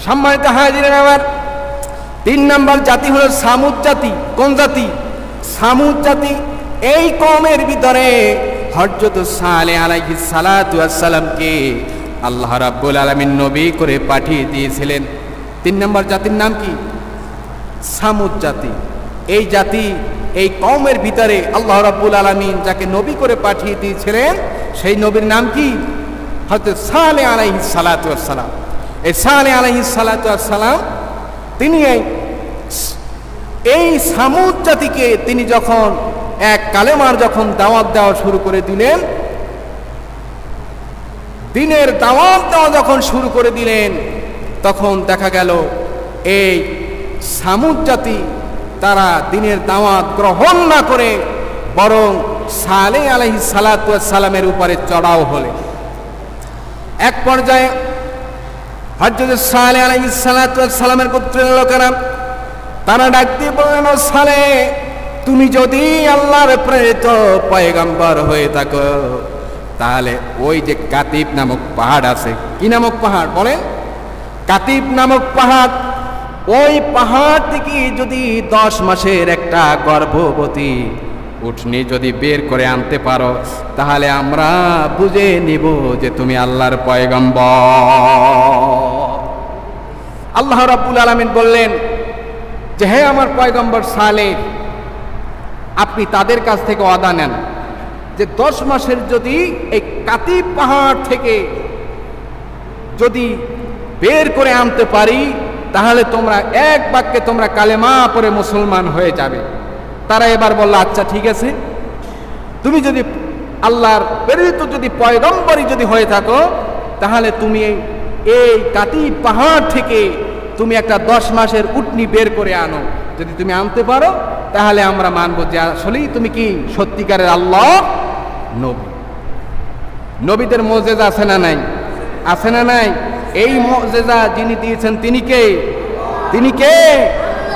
সম্মানিত হাজিরিন আমার, 3 নম্বর জাতি হলো সামুদ জাতি। কোন জাতি? সামুদ জাতি। এই কওমের ভিতরে হযরত সালেহ আলাইহিস সালাতু ওয়াস সালামকে আল্লাহ রাব্বুল আলামিন নবী করে পাঠিয়ে দিয়েছিলেন। 3 নম্বর জাতির নাম কি? সামুদ জাতি। এই জাতি, এই কওমের ভিতরে আল্লাহ রাব্বুল আলামিন যাকে নবী করে পাঠিয়ে দিয়েছিলেন সেই নবীর নাম কি? হযরত সালেহ আলাইহিস সালাতু ওয়াস সালাম। এই সালেহ আলাইহিস সালাতু ওয়াস সালাম তিনি এই সামুদ জাতিকে তিনি যখন এক কালেমার যখন দাওয়াত দেওয়া শুরু করে দিলেন, দিনের দাওয়াত দেওয়া যখন শুরু করে দিলেন, তখন দেখা গেল এই সামুদ জাতি তারা দিনের দাওয়াত গ্রহণ না করে বরং সালেহ আলাইহিস সালাতু ওয়াস সালামের উপরে চড়াও হলেন। এক পর্যায়ে হযরত সালেহ আলাইহিস সালাতু ওয়াস সালামের গোত্রের লোকেরা তারা ডাক দিয়ে বললেন, ও সালেহ, তুমি যদি আল্লাহর প্রেরিত পয়গম্বর হয়ে থাকো তাহলে ওই যে কাতিব নামক পাহাড় আছে, কি নামক পাহাড় বলেন? কাতিব নামক পাহাড়, ওই পাহাড় থেকে যদি 10 মাসের একটা গর্ভবতী উটনি যদি বের করে আনতে পারো তাহলে আমরা বুঝে নিব যে তুমি আল্লাহর পয়গম্বর। আল্লাহ রাব্বুল আলামিন বললেন যে হে আমার পয়গম্বর সালেহ, আপনি তাদের কাছ থেকে ওয়াদা নেন যে 10 মাসের যদি এই কাতিব পাহাড় থেকে যদি বের করে আনতে পারি তাহলে তোমরা এক বাক্যে তোমরা কালেমা পড়ে মুসলমান হয়ে যাবে। তারা এবার বলল, আচ্ছা ঠিক আছে, তুমি যদি আল্লাহর প্রেরিত যদি পয়গম্বরই যদি হয়ে থাকো তাহলে তুমি এই কাতিব পাহাড় থেকে তুমি একটা 10 মাসের উটনি বের করে আনো। যদি তুমি আনতে পারো তাহলে আমরা মানব যে আসলেই তুমি কি সত্যিকারের আল্লাহ নবী। নবীদের মুজিজা আছে না নাই? আছে না নাই? এই মুজিজা যিনি দিয়েছেন তিনি কে? তিনি কে?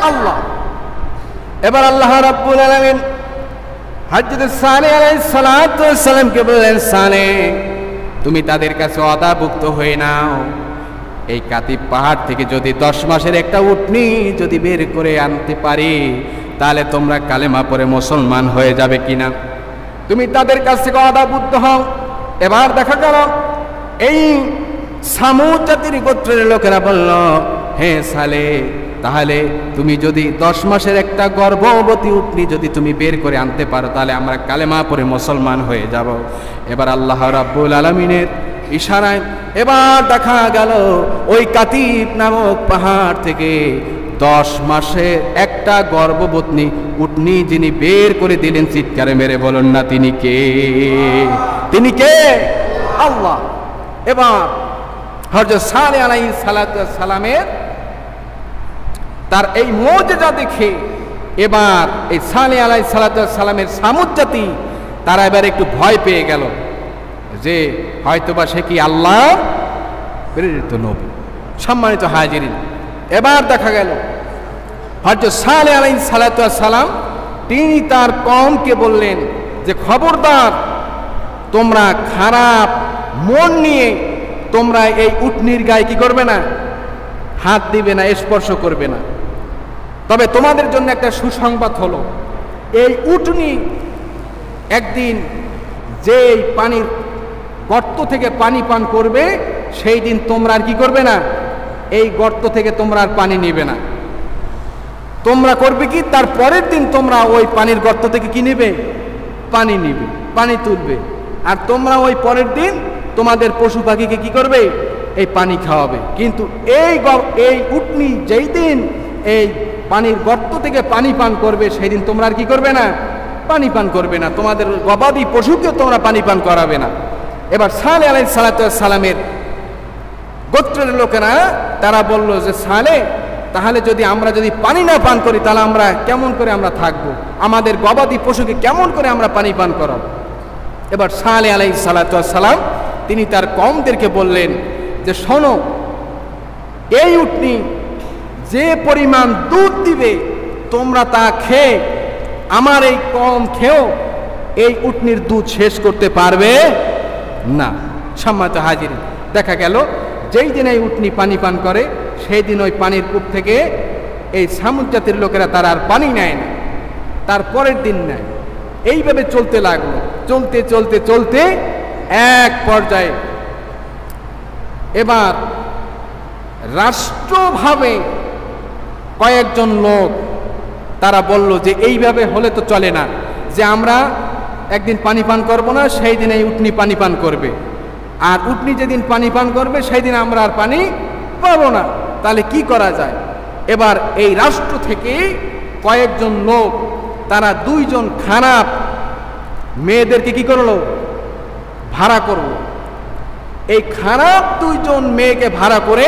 আল্লাহ। এবার আল্লাহ রাব্বুল আলামিন হযরত সালেহ আলাইহিস সালাতু ওয়াস সালামকে বললেন, সালেহ, তুমি তাদের কাছে ওয়াদাভুক্ত হয়ে নাও, এই কাতিব পাহাড় থেকে যদি 10 মাসের একটা উটনি যদি বের করে আনতে পারি তাহলে তোমরা কালেমা পড়ে মুসলমান হয়ে যাবে কিনা? তুমি তাদের কাছ থেকে ওয়াদাবদ্ধ হও। এবার দেখা গেল এই সামুদ জাতির গোত্রের লোকেরা বলল, হে সালেহ, তাহলে তুমি যদি 10 মাসের একটা গর্ভবতী উটনি যদি তুমি বের করে আনতে পারো তাহলে আমরা কালেমা পড়ে মুসলমান হয়ে যাব। এবার আল্লাহ রাব্বুল আলামিনের ইশারায় এবার দেখা গেল ওই কাতিব নামক পাহাড় থেকে 10 মাসে একটা গর্ভবতী উটনি যিনি বের করে দিলেন, চিৎকারে মেরে বলুন না তিনি কে? তিনি কে? আল্লাহ। এবার হযরত সালেহ আলাইহিস সালাতু ওয়াস সালামের তার এই মুজিজা দেখে এবার এই সালেহ আলাইহিস সালাতু ওয়াস সালামের সামুদ জাতি তারা এবার একটু ভয় পেয়ে গেল যে হয়তোবা সে কি আল্লাহ প্রেরিত নবী। সম্মানিত হাজিরিন, এবার দেখা গেল হযরত সালেহ আলাইহিস সালাতু ওয়াস সালাম তিনি তার কওমকে বললেন যে খবরদার, তোমরা খারাপ মন নিয়ে তোমরা এই উটনির গায়ে কি করবে না? হাত দিবে না, স্পর্শ করবে না। তবে তোমাদের জন্য একটা সুসংবাদ হলো, এই উটনি একদিন যে পানির গর্ত থেকে পানি পান করবে সেই দিন তোমরা আর কি করবে না? এই গর্ত থেকে তোমরা আর পানি নিবে না। তোমরা করবে কি? তার পরের দিন তোমরা ওই পানির গর্ত থেকে কি নিবে? পানি নিবে, পানি তুলবে। আর তোমরা ওই পরের দিন তোমাদের পশু পাখিকে কি করবে? এই পানি খাওয়াবে। কিন্তু এই উটনি যেই দিন এই পানির গর্ত থেকে পানি পান করবে সেই দিন তোমরা আর কি করবে না? পানি পান করবে না। তোমাদের গবাদি পশুকেও তোমরা পানি পান করাবে না। এবার সালেহ আলাইহিস সালাতু ওয়াস সালামের গোত্রের লোকেরা তারা বলল যে সালেহ, তাহলে যদি আমরা যদি পানি না পান করি তাহলে আমরা কেমন করে আমরা থাকবো? আমাদের গবাদি পশুকে কেমন করে আমরা পানি পান করাবো? এবার সালেহ আলাইহিস সালাতু ওয়াস সালাম তিনি তার কওমদেরকে বললেন যে শোনো, এই উটনি যে পরিমাণ দুধ দিবে তোমরা তা খেয়ে আমার এই কওম খেয়েও এই উটনির দুধ শেষ করতে পারবে না। সম্মানিত হাজির, দেখা গেল যেই দিন এই উটনি পানি পান করে সেই দিন ওই পানির কূপ থেকে এই সামুদ জাতির লোকেরা তারা আর পানি নেয় না, তার পরের দিন নেয়। এইভাবে চলতে লাগলো, চলতে চলতে চলতে এক পর্যায়ে এবার রাষ্ট্রভাবে কয়েকজন লোক তারা বলল যে এইভাবে হলে তো চলে না, যে আমরা একদিন পানি পান করবো না, সেই দিন এই উটনি পানি পান করবে, আর উটনি যেদিন পানি পান করবে সেই দিন আমরা আর পানি পাবো না। তাহলে কি করা যায়? এবার এই রাষ্ট্র থেকে কয়েকজন লোক তারা দুইজন খারাপ মেয়েদেরকে কি করলো? ভাড়া করলো। এই খারাপ দুইজন মেয়েকে ভাড়া করে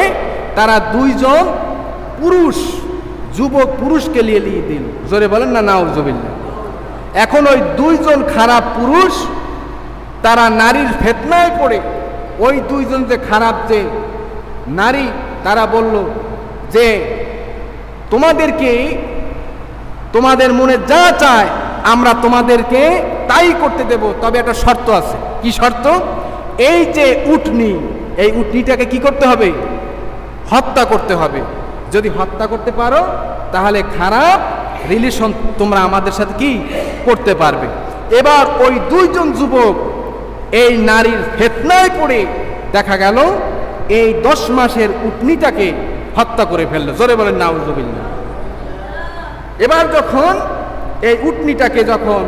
তারা দুইজন পুরুষ, যুবক পুরুষকে নিয়ে দিল। জোরে বলেন না নাউজুবিল্লাহ। এখন ওই দুইজন খারাপ পুরুষ তারা নারীর ফিতনায় পড়ে, ওই দুইজন যে খারাপ যে নারী, তারা বলল যে তোমাদেরকে, তোমাদের মনে যা চায় আমরা তোমাদেরকে তাই করতে দেব, তবে একটা শর্ত আছে। কি শর্ত? এই যে উটনি, এই উটনিটাকে কি করতে হবে? হত্যা করতে হবে। যদি হত্যা করতে পারো তাহলে খারাপ রিলেশন তোমরা আমাদের সাথে কি করতে পারবে। এবার ওই দুইজন যুবক এই নারীর ফিতনায় পড়ে দেখা গেল এই 10 মাসের উটনিটাকে হত্যা করে ফেললো। জোরে বলেন নাউজুবিল্লাহ। এবার যখন এই উটনিটাকে যখন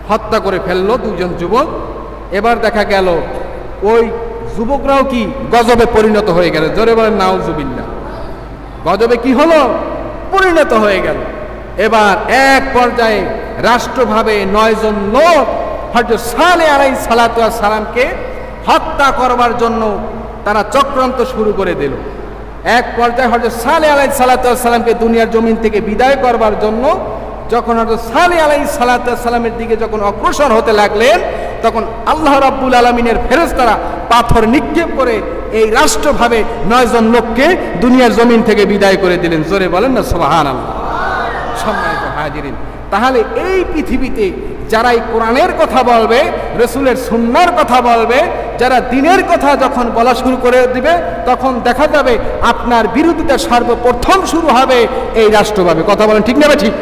হত্যা করে ফেললো দুইজন যুবক, এবার দেখা গেল ওই যুবকরাও কি গজবে পরিণত হয়ে গেল। জোরে বলেন নাউজুবিল্লাহ। গজবে কি হলো? পরিণত হয়ে গেল। এবার এক পর্যায়ে রাষ্ট্রভাবে 9 জন লোক হযরত সালেহ আলাইহিস সালাতু ওয়াস সালামকে হত্যা করবার জন্য তারা চক্রান্ত শুরু করে দিল। এক পর্যায়ে হযরত সালেহ আলাইহিস সালাতু ওয়াস সালামকে দুনিয়ার জমিন থেকে বিদায় করবার জন্য যখন হযরত সালেহ আলাইহিস সালাতু ওয়াস সালামের দিকে যখন অগ্রসর হতে লাগলেন, তখন আল্লাহ রাব্বুল আলামিনের ফেরেশতারা পাথর নিক্ষেপ করে এই রাষ্ট্রভাবে 9 জন লোককে দুনিয়ার জমিন থেকে বিদায় করে দিলেন। জোরে বলেন না সুবহানাল্লাহ। সম্মানিত হাজিরিন, তাহলে এই পৃথিবীতে যারা এই কোরআনের কথা বলবে, রাসূলের সুন্নাহর কথা বলবে, যারা দ্বীনের কথা যখন বলা শুরু করে দিবে, তখন দেখা যাবে আপনার বিরোধিতা সর্বপ্রথম শুরু হবে এই রাষ্ট্রভাবে। কথা বলেন ঠিক না ঠিক?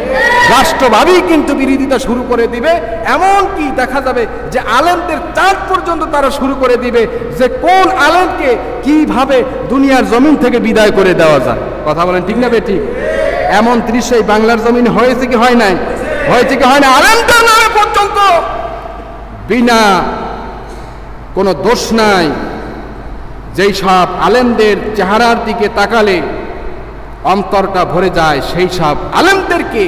রাষ্ট্রভাবেই কিন্তু বিরোধিতা শুরু করে দিবে। এমন কি দেখা যাবে যে আলেমদের চাঁদ পর্যন্ত তারা শুরু করে দিবে যে কোন আলেমকে কিভাবে দুনিয়ার জমিন থেকে বিদায় করে দেওয়া যায়। কথা বলেন ঠিক না ঠিক? এমন দৃশ্য এই বাংলার জমিন হয়েছে কি হয় নাই? হয়েছে কি হয় না? আলেমদের নামে পর্যন্ত বিনা কোনো দোষ নাই, যেই সব আলেমদের চেহারার দিকে তাকালে অন্তরটা ভরে যায়, সেই সব আলেমদেরকে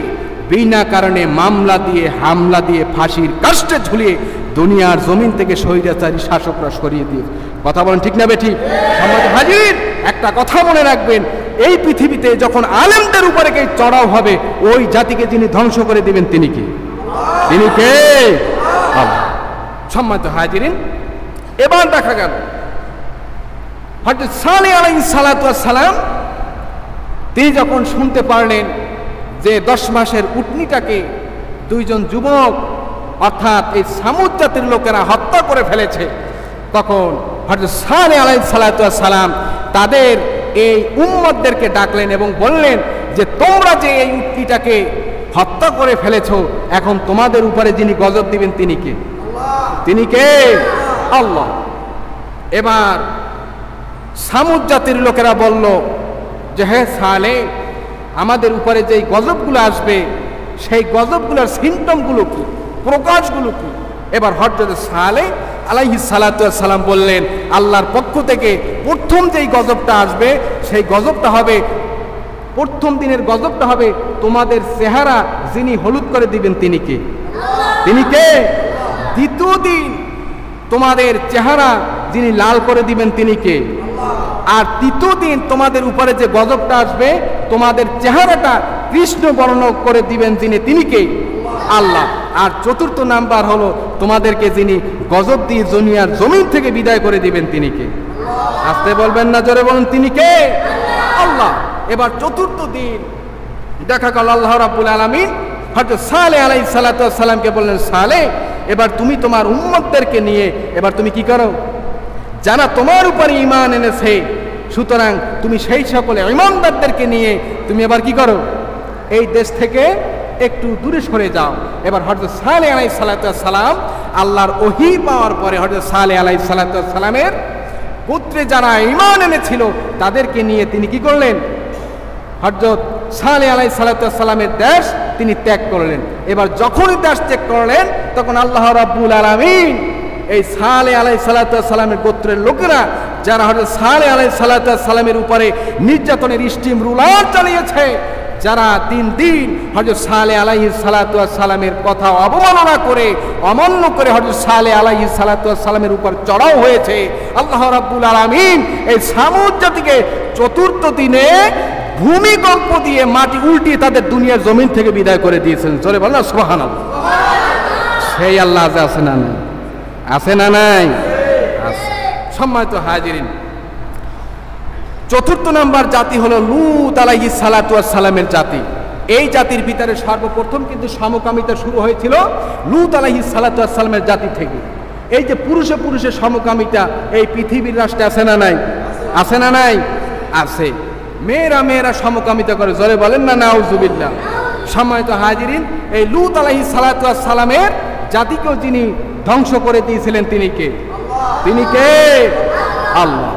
বিনা কারণে মামলা দিয়ে, হামলা দিয়ে, ফাঁসির কাস্টে ঝুলিয়ে দুনিয়ার জমিন থেকে স্বৈরাচারী শাসকরা সরিয়ে দিয়ে। কথা বলেন ঠিক না বেঠিক? সম্মানিত হাজির, একটা কথা মনে রাখবেন, এই পৃথিবীতে যখন আলেমদের উপরে কে চড়াও হবে, ওই জাতিকে যিনি ধ্বংস করে দিবেন তিনি কে? তিনি কে? আল্লাহ। সম্মানিত হাজিরিন, এবার দেখা গেল হযরত সালেহ আলাইহিস সালাতু ওয়াস সালাম তিনি যখন শুনতে পারলেন যে 10 মাসের উটনিটাকে দুইজন যুবক অর্থাৎ এই সামুদ জাতির লোকেরা হত্যা করে ফেলেছে, তখন হযরত সালেহ আলাইহিস সালাতু ওয়াস সালাম তাদের এই উম্মতদেরকে ডাকলেন এবং বললেন যে তোমরা যে এই উটনিটাকে হত্যা করে ফেলেছো, এখন তোমাদের উপরে যিনি গজব দিবেন তিনি কে? তিনি কে? আল্লাহ। এবার সামুদ জাতির লোকেরা বলল যে হে সালেহ, আমাদের উপরে যেই গজবগুলো আসবে সেই গজবগুলোর সিমটমগুলো কি, প্রকাশগুলো কি? এবার হযরত সালেহ আলাইহিস সালাতু ওয়াস সালাম বললেন আল্লাহর পক্ষ থেকে প্রথম যেই গজবটা আসবে সেই গজবটা হবে, প্রথম দিনের গজবটা হবে তোমাদের চেহারা যিনি হলুদ করে দিবেন তিনি কে? তিনি কে? দ্বিতীয় দিন তোমাদের চেহারা যিনি লাল করে দিবেন তিনি কে? আর তৃতীয় দিন তোমাদের উপরে যে গজবটা আসবে তোমাদের চেহারাটা কৃষ্ণ বর্ণ করে দিবেন যিনি, তিনি কে? আল্লাহ। আর চতুর্থ নাম্বার হলো তোমাদেরকে যিনি গজব দিয়ে দুনিয়ার জমিন থেকে বিদায় করে দিবেন তিনি কে? আসতে বলবেন না, জোরে বলুন তিনি কে? আল্লাহ। এবার চতুর্থ দিন দেখা গেল আল্লাহ রাব্বুল আলামিন হযরত সালেহ আলাইহিস সালাতু ওয়াস সালামকে বললেন সালেহ, এবার তুমি তোমার উম্মতদেরকে নিয়ে এবার তুমি কি করো, যারা তোমার উপরে ঈমান এনেছে সুতরাং তুমি সেই সকলে ইমানদারদেরকে নিয়ে তুমি এবার কি করো, এই দেশ থেকে একটু দূরে সরে যাও। এবার হযরত সালেহ আলাইহিস সালাতু ওয়াস সালাম আল্লাহর ওহী পাওয়ার পরে হযরত সালেহ আলাইহিস সালাতু ওয়াস সালামের পুত্রে যারা ঈমান এনেছিল তাদেরকে নিয়ে তিনি কি করলেন, হযরত সালেহ আলাইহিস সালাতু ওয়াস সালামের দেশ তিনি ত্যাগ করলেন। এবার যখনই দেশ ত্যাগ করলেন তখন আল্লাহ রাব্বুল আলামিন এই সালেহ আলাইহিস সালাতু ওয়াস সালামের গোত্রের লোকেরা যারা হযরত সালেহ আলাইহিস সালাতু ওয়াস সালামের উপরে নির্যাতনের স্টিম রুলার চালিয়েছে, যারা দিন দিন হযরত সালেহ আলাইহিস সালাতু ওয়াস সালামের কথা অবমাননা করে অমান্য করে হযরত সালেহ আলাইহিস সালাতু ওয়াস সালামের উপর চড়াও হয়েছে, আল্লাহ রাব্বুল আলামিন এই সামুদ জাতিকে চতুর্থ দিনে ভূমিকম্প দিয়ে মাটি উল্টিয়ে তাদের দুনিয়ার জমিন থেকে বিদায় করে দিয়েছেন। জোরে বলেন সুবহানাল্লাহ। সেই আল্লাহ আছে না নাই? আছে না নাই? আছে। সম্মানিত হাজিরিন, চতুর্থ নাম্বার জাতি হলো লূত আলাইহিস সালাতু ওয়াস সালামের জাতি। এই জাতির ভিতরে সর্বপ্রথম কিন্তু সমকামিতা শুরু হয়েছিল লূত আলাইহিস সালাতু ওয়াস সালামের জাতি থেকে। এই যে পুরুষে পুরুষে সমকামিতা এই পৃথিবীর রাষ্ট্রে আছে না নাই? আছে না নাই? আছে। মেয়েরা মেয়েরা সমকামিতা করে, জোরে বলেন না নাউজুবিল্লাহ। সম্মানিত হাজিরিন, এই লূত আলাইহিস সালাতু ওয়াস সালামের জাতিকেও যিনি ধ্বংস করে দিয়েছিলেন তিনি কে? তিনি কে? আল্লাহ।